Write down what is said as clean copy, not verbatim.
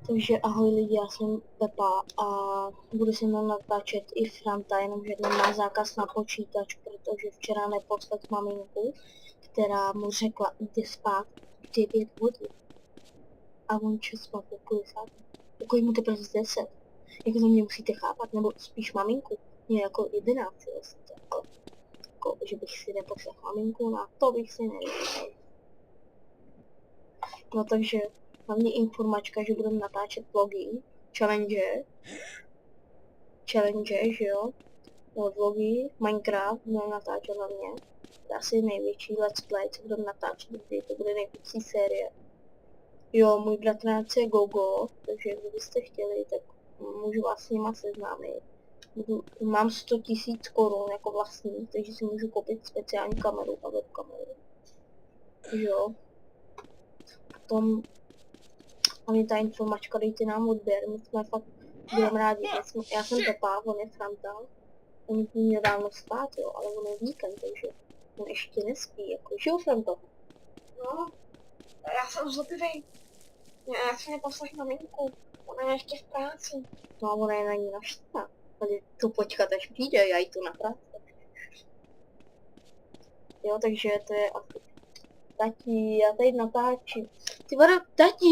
Takže ahoj lidi, já jsem Pepa a budu se mnou natáčet i Franta, jenomže nemá zákaz na počítač, protože včera neposlal maminku, která mu řekla, jde spát v 9 hodin. A on čas spát po půl desáté. Jako jmu teprve z 10. Jako to mě musíte chápat, nebo spíš maminku. Mě jako 11 vlastně, jako, že bych si neposlal maminku, na to bych si nevěděl. No takže hlavně informačka, že budeme natáčet vlogy, challenge, že jo, no, vlogy, Minecraft, budeme natáčet hlavně, to je asi největší let's play, co budeme natáčet, kdy to bude největší série. Jo, můj bratranec je Gogo, takže kdybyste chtěli, tak můžu vás s nima seznámit. Mám 100 000 korun jako vlastní, takže si můžu koupit speciální kameru a webkameru. Jo. Potom hlavně ta informačka, dejte nám odběr, my jsme fakt budeme rádi. Já jsem Pepa, on je Franta. On měl dávno spát, jo, ale on je víkend, takže on ještě nespí, jako, že jo, Franto? No, já jsem zlobivý. Já si neposlech maminku, ona je ještě v práci. No a ona je na ní naštvaná. Ale to počkat, až přijde, já jí to na práci. Jo, takže to je asi. Tati, já tady natáčím. Ty vada, tati!